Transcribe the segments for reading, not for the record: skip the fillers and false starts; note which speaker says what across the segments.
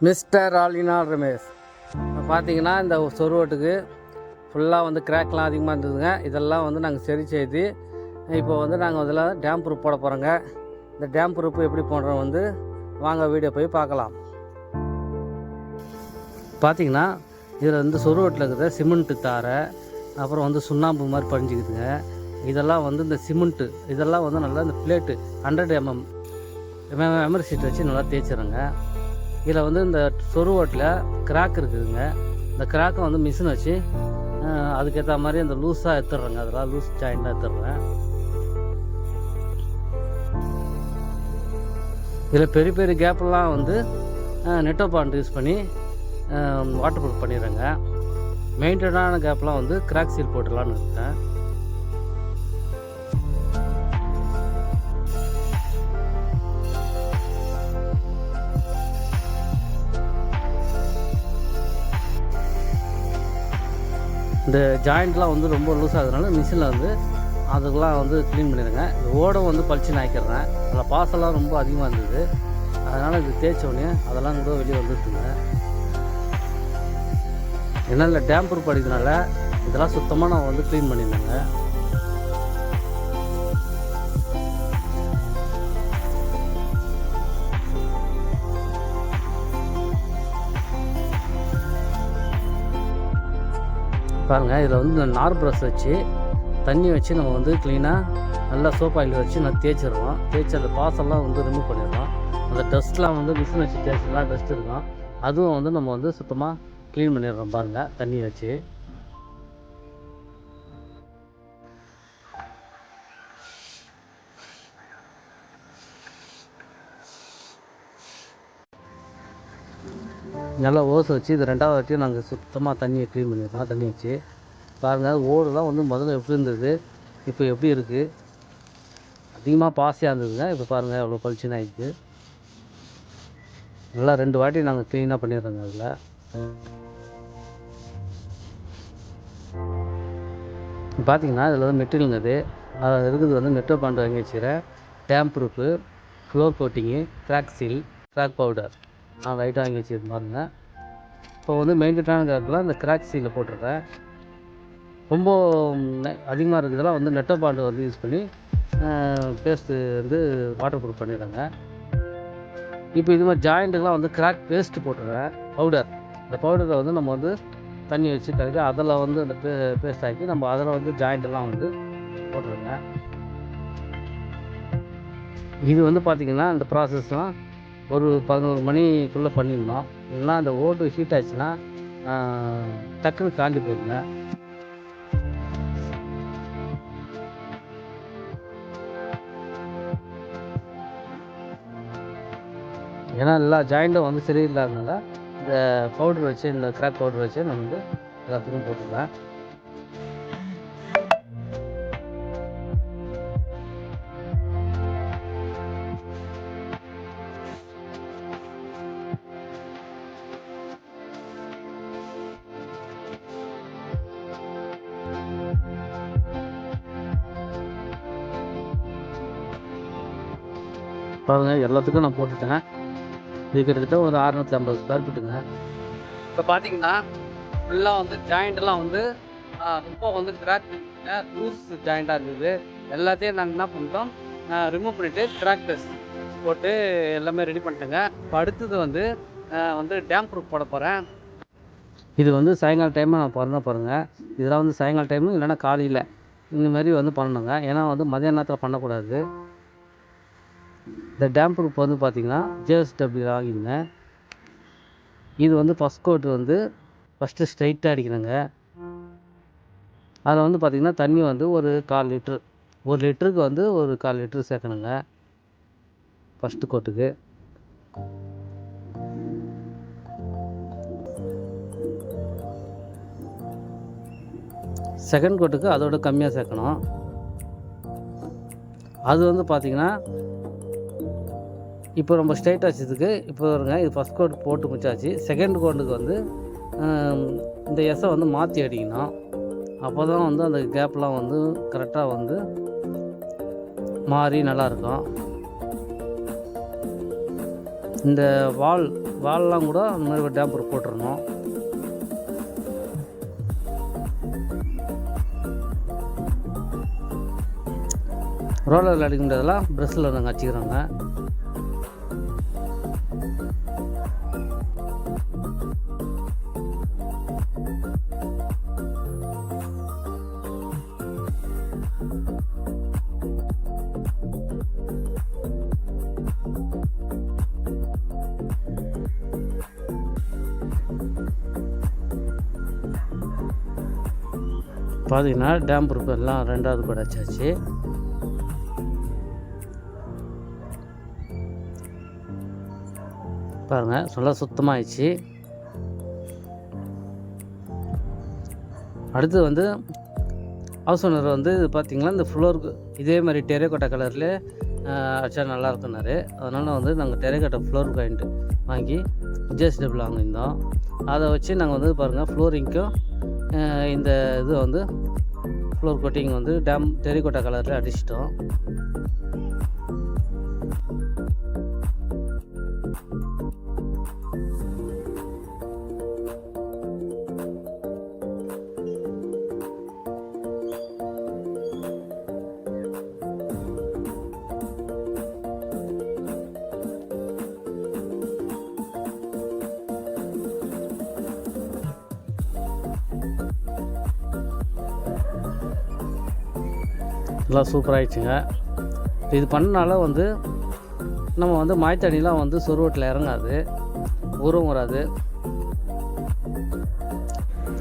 Speaker 1: Mister Alina Ramesh. இப்போ பார்த்தீங்கன்னா இந்த சொருவட்டுக்கு ஃபுல்லாக வந்து கிராக்லாம் அதிகமாக இருந்ததுங்க. இதெல்லாம் வந்து நாங்கள் சரி செய்து இப்போ வந்து நாங்கள் அதில் டேம் ப்ரூஃப் போட போகிறோங்க. இந்த டேம் ப்ரூஃப் எப்படி போடுறோம் வந்து வாங்க வீடியோ போய் பார்க்கலாம். பார்த்தீங்கன்னா இதில் வந்து சொருவட்டில் இருக்கிற சிமெண்ட்டு தாரை, அப்புறம் வந்து சுண்ணாம்பு மாதிரி படிஞ்சுக்குதுங்க. இதெல்லாம் வந்து இந்த சிமெண்ட்டு இதெல்லாம் வந்து நல்லா இந்த பிளேட்டு 100 எம்எம் சீட் வச்சு நல்லா தேய்ச்சிடுங்க. இதில் வந்து இந்த சொருவட்டில் கிராக் இருக்குதுங்க. இந்த கிராக்கை வந்து மிஷின் வச்சு அதுக்கேற்ற மாதிரி அந்த லூஸாக எடுத்துடுறேங்க. அதெல்லாம் லூஸ் ஜாயிண்டாக எடுத்துடுறேன். இதில் பெரிய பெரிய கேப்லாம் வந்து நெட்டோ பாண்ட் யூஸ் பண்ணி வாட்டர் ப்ரூஃப் பண்ணிடுறேங்க. மெயின்டெனான கேப்லாம் வந்து கிராக் சீல் போட்டுடலான்னு இருக்கேன். இந்த ஜாயிண்ட்லாம் வந்து ரொம்ப லூஸ் ஆகுதுனால மிஷினில் வந்து அதுக்கெலாம் வந்து க்ளீன் பண்ணிடுங்க. இந்த ஓடம் வந்து பளிச்சுன்னு ஆக்கிடுறேன். அதில் பாசெல்லாம் ரொம்ப அதிகமாக இருந்தது, அதனால் இது தேய்ச்சோடனே அதெல்லாம் கூட வெளியே வந்துட்டுங்க. ஏன்னா இல்லை டேம் ப்ரூஃப் அடிக்கிறதுனால இதெல்லாம் சுத்தமாக நான் வந்து க்ளீன் பண்ணியிருந்தேங்க. பாருங்கள், இதில் வந்து இந்த நார் ப்ரஷ் வச்சு தண்ணி வச்சு நம்ம வந்து க்ளீனாக நல்லா சோப் ஆயில் வச்சு நான் தேய்ச்சிடுவோம். தேய்ச்சி அந்த பாசெல்லாம் வந்து ரிமூவ் பண்ணிடுவோம். அந்த டஸ்ட்லாம் வந்து மிஷின் வச்சு தேய்ச்சலாம் டஸ்ட் இருக்கும், அதுவும் வந்து நம்ம வந்து சுத்தமாக க்ளீன் பண்ணிடுறோம். பாருங்கள், தண்ணி வச்சு நல்லா ஓசை வச்சு இது 2வது வச்சு நாங்கள் சுத்தமாக தண்ணியை க்ளீன் பண்ணிடுறோம். தண்ணி வச்சு பாருங்கள், ஓடுலாம் வந்து முதல்ல எப்படி இருந்தது, இப்போ எப்படி இருக்குது. அதிகமாக பாசியாக இருந்ததுங்க. இப்போ பாருங்கள் எவ்வளோ பளிச்சுன்னு ஆகிடுச்சு. நல்லா 2 வாட்டி நாங்கள் க்ளீனாக பண்ணிடுறோங்க. அதில் பார்த்தீங்கன்னா இதில் வந்து மெட்டீரியலுங்க. அது இருக்குது வந்து நெட்டோ பாண்ட் வாங்கி வச்சுக்கிறேன், damp proof, floor coating, crack seal, crack powder நான் லைட்டாக வாங்கி வச்சுருக்கேன். பாருங்கள், இப்போ வந்து மெயின்டெனான கேர்க்கெலாம் இந்த கிராக் சீலில் போட்டுடுறேன். ரொம்ப அதிகமாக இருக்கிறதெல்லாம் வந்து நெட்டோ பாண்டு வந்து யூஸ் பண்ணி பேஸ்ட்டு வந்து வாட்டர் ப்ரூஃப் பண்ணிடுறேங்க. இப்போ இது மாதிரி ஜாயிண்ட்டுக்கெலாம் வந்து கிராக் பேஸ்ட்டு போட்டுடுறேன், பவுடர். இந்த பவுடரை வந்து நம்ம வந்து தண்ணி வச்சு கலக்கி அதில் வந்து அந்த பேஸ்ட் ஆக்கி நம்ம அதில் வந்து ஜாயிண்ட்டெல்லாம் வந்து போட்டுருங்க. இது வந்து பார்த்திங்கன்னா இந்த ப்ராசஸ்லாம் ஒரு 11 மணிக்குள்ளே பண்ணிடணும். இல்லைன்னா அந்த ஓட்டு ஹீட் ஆச்சுன்னா டக்குன்னு காண்டி போயிருங்க. ஏன்னா எல்லா ஜாயிண்ட்டும் வந்து சரியில்லாதனால இந்த பவுடர் வச்சு, இந்த கிராக் பவுடர் வச்சு நான் வந்து எல்லாத்துக்கும் போட்டுருவேன். பாருங்கள், எல்லாத்துக்கும் நான் போட்டுட்டேன். இது கிட்டத்தட்ட ஒரு 650 ஸ்கொயர் ஃபீட்டுங்க. இப்போ பார்த்தீங்கன்னா ஃபுல்லாக வந்து ஜாயிண்ட்லாம் வந்து ரொம்ப வந்து கிராக் லூஸ் ஜாயிண்ட்டாக இருக்குது. எல்லாத்தையும் நாங்கள் என்ன பண்ணிட்டோம், ரிமூவ் பண்ணிவிட்டு கிராக் டெஸ்ட் போட்டு எல்லாமே ரெடி பண்ணிட்டேங்க. இப்போ அடுத்தது வந்து டேம் ப்ரூஃப் போட போகிறேன். இது வந்து சாயங்கால டைமில் நான் பண்ண போகிறேங்க. இதெல்லாம் வந்து சாயங்கால டைமு இல்லைன்னா காலையில் இந்த மாதிரி வந்து பண்ணணுங்க. ஏன்னா வந்து மதியான நேரத்தில் பண்ணக்கூடாது. இந்த டேம் ப்ரூஃப் வந்து பார்த்திங்கன்னா ஜேஎஸ்டபிள்யூ வாங்கிடுங்க. இது வந்து ஃபஸ்ட் கோட் வந்து ஃபஸ்ட்டு ஸ்ட்ரைட்டாக அடிக்கணுங்க. அதில் வந்து பார்த்திங்கன்னா தண்ணி வந்து ஒரு 1/4 லிட்ரு, 1 லிட்டருக்கு வந்து ஒரு 1/4 லிட்ரு சேர்க்கணுங்க ஃபஸ்ட்டு கோட்டுக்கு. செகண்ட் கோட்டுக்கு அதோட கம்மியாக சேர்க்கணும். அது வந்து பார்த்திங்கன்னா இப்போ நம்ம ஸ்ட்ரைட்டாக வச்சதுக்கு இப்போ வருங்க, இது ஃபஸ்ட் கோட் போட்டு முடிச்சாச்சு. செகண்ட் கோட்டுக்கு வந்து இந்த எஸ்ஸை வந்து மாற்றி அடிக்கணும். அப்போ தான் வந்து அந்த கேப்லாம் வந்து கரெக்டாக வந்து மாறி நல்லாயிருக்கும். இந்த வால்லாம் கூட அந்த மாதிரி ஒரு டேம்பர் போட்டுருணும். ரோலரில் அடிக்கின்றதெல்லாம் ப்ரெஷ்ஷில் நாங்கள் அடிச்சுக்கிறோங்க. பார்த்தீங்கன்னா டேம்பர் எல்லாம் 2வது கோட் அடிச்சாச்சு. பாருங்கள் நல்லா சுத்தமாகிடுச்சு. அடுத்து வந்து ஹவுஸ் ஓனர் வந்து பார்த்திங்கன்னா இந்த ஃப்ளோருக்கு இதே மாதிரி டெரேகோட்டா கலரில் அடித்தா நல்லா இருக்குன்னாரு. அதனால் வந்து நாங்கள் டெரேகோட்டா ஃப்ளோர் பெயிண்ட் வாங்கி அட்ஜஸ்டபிள் வாங்கியிருந்தோம். அதை வச்சு நாங்கள் வந்து பாருங்கள் ஃப்ளோரிங்க்கும் இந்த இது வந்து ஃப்ளோர் கோட்டிங் வந்து டெரேகோட்டா கலரில் அடிச்சிட்டோம். நல்லா சூப்பராகிடுச்சுங்க. இது பண்ணனால வந்து நம்ம வந்து மாய்த்தண்ணிலாம் வந்து சொருவட்டில் இறங்காது, ஊறும் வராது.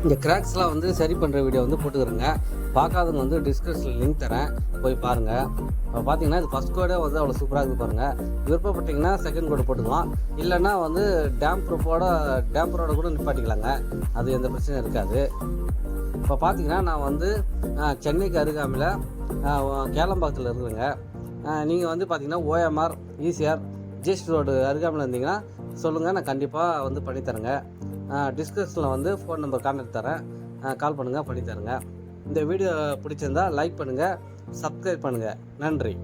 Speaker 1: இந்த கிராக்ஸ்லாம் வந்து சரி பண்ணுற வீடியோ வந்து போட்டுக்கிறேங்க. பார்க்காதவங்க வந்து டிஸ்கிரிப்ஷனில் லிங்க் தரேன், போய் பாருங்கள். இப்போ பார்த்தீங்கன்னா இது ஃபஸ்ட் கோடே வந்து அவ்வளோ சூப்பராக இருக்குது பாருங்கள். விருப்பப்பட்டிங்கன்னா செகண்ட் கோடு போட்டுக்கலாம், இல்லைன்னா வந்து டேம்பரோட கூட நிப்பாட்டிக்கலாங்க. அது எந்த பிரச்சனையும் இருக்காது. இப்போ பார்த்தீங்கன்னா நான் வந்து சென்னைக்கு அருகாமையில் கேளம்பாக்கத்தில் இருக்குதுங்க. நீங்கள் வந்து பார்த்தீங்கன்னா OMR ECR ஜிஎஸ்டி ரோடு அருகாமையில் இருந்தீங்கன்னா சொல்லுங்கள், நான் கண்டிப்பாக வந்து பண்ணித்தரேங்க. டிஸ்கிரிப்ஷனில் வந்து ஃபோன் நம்பர் கான்டாக்ட் தரேன், கால் பண்ணுங்கள், பண்ணித்தரேங்க. இந்த வீடியோ பிடிச்சிருந்தால் லைக் பண்ணுங்கள், சப்ஸ்கிரைப் பண்ணுங்கள். நன்றி.